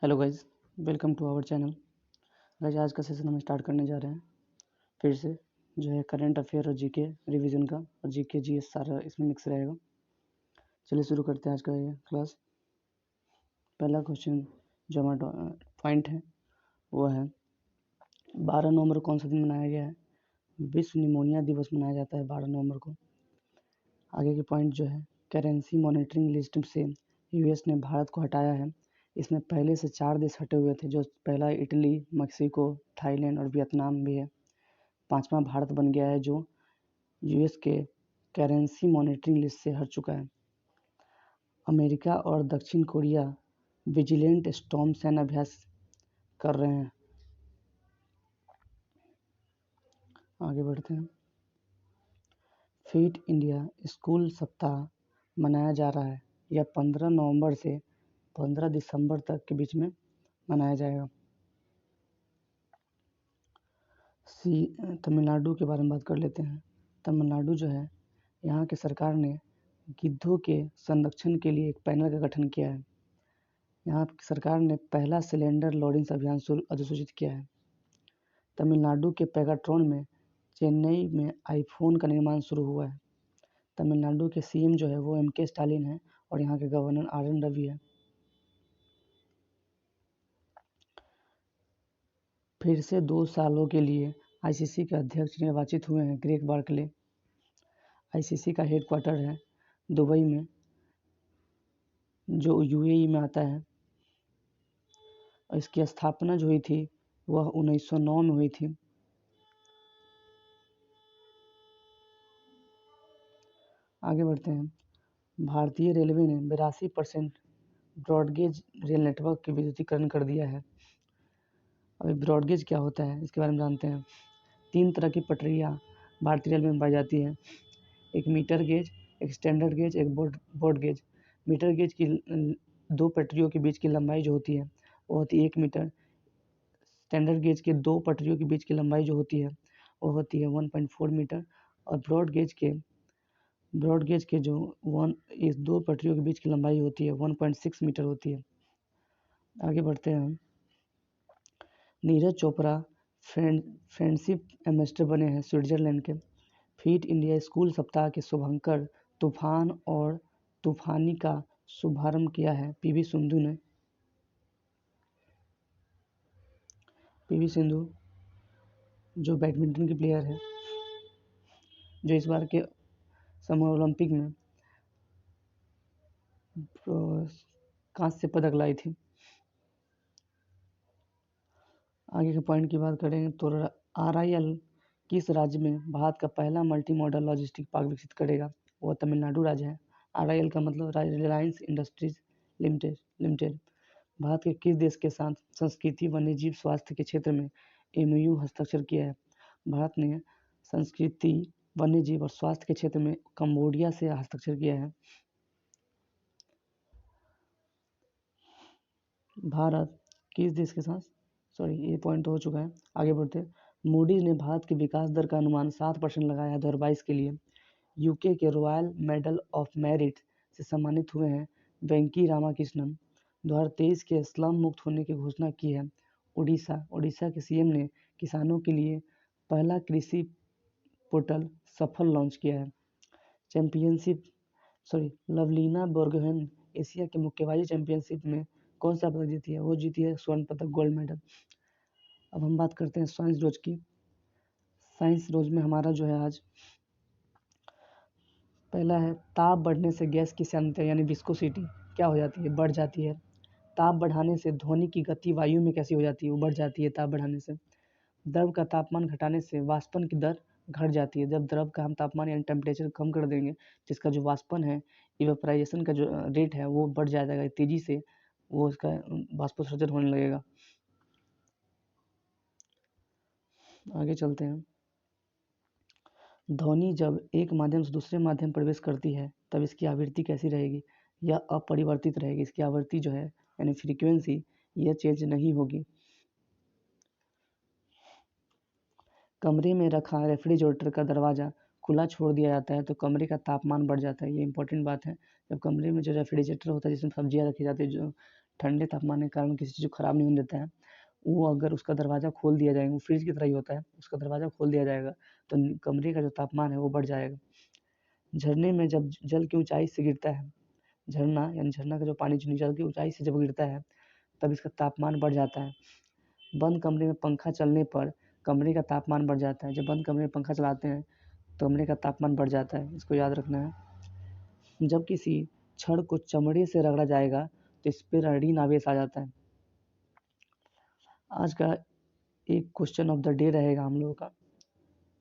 Hello guys, welcome to our channel. Guys आज का session हम स्टार्ट करने जा रहे हैं फिर से, जो है करंट अफेयर और जीके रिवीजन का, और जीके जीएस सारा इसमें मिक्स रहेगा। चलिए शुरू करते हैं आज का ये क्लास। पहला क्वेश्चन जो हमारा पॉइंट है वो है 12 नवंबर कौन सा दिन मनाया गया है? विश्व निमोनिया दिवस मनाया जाता है 12 नवंबर को। आगे के पॉइंट जो है करेंसी मॉनिटरिंग लिस्ट से यूएस ने भारत को हटाया है। इसमें पहले से 4 देश हटे हुए थे, जो पहला इटली, मैक्सिको, थाईलैंड और वियतनाम भी है। 5वां भारत बन गया है जो यूएस के करेंसी मॉनिटरिंग लिस्ट से हट चुका है। अमेरिका और दक्षिण कोरिया विजिलेंट स्टॉर्म सैन्य अभ्यास कर रहे हैं। आगे बढ़ते हैं। फिट इंडिया स्कूल सप्ताह मनाया जा रहा है। यह 15 नवंबर से 15 दिसंबर तक के बीच में मनाया जाएगा। तमिलनाडु के बारे में बात कर लेते हैं। तमिलनाडु जो है, यहाँ की सरकार ने गिद्धों के संरक्षण के लिए एक पैनल का गठन किया है। यहाँ की सरकार ने पहला सिलेंडर लोडिंग अभियान अधिसूचित किया है। तमिलनाडु के पेगाट्रॉन में चेन्नई में आईफोन का निर्माण शुरू हुआ है। तमिलनाडु के सीएम जो है वो एम.के. स्टालिन है और यहाँ के गवर्नर आर.एन. रवि है। फिर से 2 सालों के लिए आईसीसी के अध्यक्ष निर्वाचित हुए हैं ग्रेग बार्कले। आईसीसी का हेडक्वार्टर है दुबई में, जो यूएई में आता है। और इसकी स्थापना जो हुई थी वह 1909 में हुई थी। आगे बढ़ते हैं। भारतीय रेलवे ने 82% ब्रॉडगेज रेल नेटवर्क के विद्युतीकरण कर दिया है। अभी ब्रॉडगेज क्या होता है इसके बारे में जानते हैं। 3 तरह की पटरियाँ भारतीय रेलवे में पाई जाती हैं। एक मीटर गेज, एक स्टैंडर्ड गेज, एक ब्रॉड गेज। मीटर गेज की 2 पटरियों के बीच की लंबाई जो होती है वो होती है 1 मीटर। स्टैंडर्ड गेज के 2 पटरियों के बीच की लंबाई जो होती है वो होती है 1.4 मीटर। और ब्रॉड गेज के जो इस 2 पटरियों के बीच की लंबाई होती है 1.6 मीटर होती है। आगे बढ़ते हैं। नीरज चोपड़ा फ्रेंडशिप एम्बेसडर बने हैं स्विट्जरलैंड के। फिट इंडिया स्कूल सप्ताह के शुभंकर तूफान और तूफानी का शुभारंभ किया है पीवी सिंधु ने। पीवी सिंधु जो बैडमिंटन की प्लेयर है, जो इस बार के समर ओलंपिक में कांस्य पदक लाई थी। आगे के पॉइंट की बात करें तो RIL किस राज्य में भारत का पहला मल्टी मॉडल लॉजिस्टिक पार्क विकसित करेगा? वह तमिलनाडु राज्य है। RIL का मतलब रिलायंस इंडस्ट्रीज लिमिटेड। भारत के किस देश के साथ संस्कृति, वन्यजीव स्वास्थ्य के क्षेत्र में MOU हस्ताक्षर किया है? भारत ने संस्कृति, वन्यजीव और स्वास्थ्य के क्षेत्र में कंबोडिया से हस्ताक्षर किया है। भारत किस देश के साथ, ये पॉइंट तो हो चुका है। आगे बढ़ते हैं। मूडीज ने भारत के विकास दर का अनुमान 7% लगाया है 2022 के लिए। यूके के रॉयल मेडल ऑफ मेरिट से सम्मानित हुए हैं वेंकी रामाकृष्णन। 2023 के स्लम मुक्त होने की घोषणा की है उड़ीसा के सीएम ने किसानों के लिए पहला कृषि पोर्टल सफल लॉन्च किया है। लवलीना बोर्गोहेन एशिया के मुक्केबाजी चैंपियनशिप में कौन सा पदक जीती है? वो जीती है स्वर्ण पदक, गोल्ड मेडल। अब हम बात करते हैं साइंस रोज की। साइंस रोज में हमारा जो है आज पहला है ताप बढ़ने से गैस की सांद्रता यानी विस्कोसिटी क्या हो जाती है? बढ़ जाती है। ताप बढ़ाने से ध्वनि की गति वायु में कैसी हो जाती है? वो बढ़ जाती है ताप बढ़ाने से। द्रव का तापमान घटाने से वाष्पन की दर घट जाती है। जब द्रव का हम तापमान यानी टेम्परेचर कम कर देंगे, जिसका जो वाष्पन है, इवेपोराइजेशन का जो रेट है वो बढ़ जाएगा तेजी से, वो उसका वाष्पोत्सर्जन होने लगेगा। आगे चलते हैं। ध्वनि जब एक माध्यम से दूसरे माध्यम प्रवेश करती है तब इसकी आवृत्ति कैसी रहेगी? यह अपरिवर्तित रहेगी। इसकी आवृत्ति जो है यानी फ्रीक्वेंसी, यह चेंज नहीं होगी। कमरे में रखा रेफ्रिजरेटर का दरवाज़ा खुला छोड़ दिया जाता है तो कमरे का तापमान बढ़ जाता है। ये इंपॉर्टेंट बात है। जब कमरे में जो रेफ्रिजरेटर होता है जिसमें सब्जियां रखी जाती है, जो ठंडे तापमान के कारण किसी चीज़ को ख़राब नहीं होने देता है, वो अगर उसका दरवाज़ा खोल दिया जाएगा, वो फ्रिज की तरह ही होता है, उसका दरवाज़ा खोल दिया जाएगा तो कमरे का जो तापमान है वो बढ़ जाएगा। झरने में जब जल की ऊंचाई से गिरता है, झरना यानी झरना का जो पानी जो जल की ऊंचाई से जब गिरता है तब इसका तापमान बढ़ जाता है। बंद कमरे में पंखा चलने पर कमरे का तापमान बढ़ जाता है। जब बंद कमरे में पंखा चलाते हैं तो कमरे का तापमान बढ़ जाता है, इसको याद रखना है। जब किसी छड़ को चमड़े से रगड़ा जाएगा तो इस पर ऋण आवेश आ जाता है। आज का एक क्वेश्चन ऑफ द डे रहेगा हम लोगों का,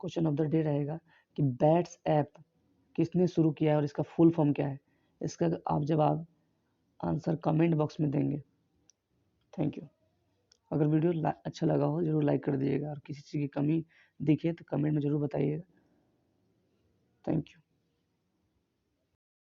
क्वेश्चन ऑफ द डे रहेगा कि बैट्स ऐप किसने शुरू किया है और इसका फुल फॉर्म क्या है। इसका आप जवाब आंसर कमेंट बॉक्स में देंगे। Thank you. अगर वीडियो अच्छा लगा हो ज़रूर लाइक कर दीजिएगा और किसी चीज़ की कमी दिखे तो कमेंट में ज़रूर बताइएगा। Thank you.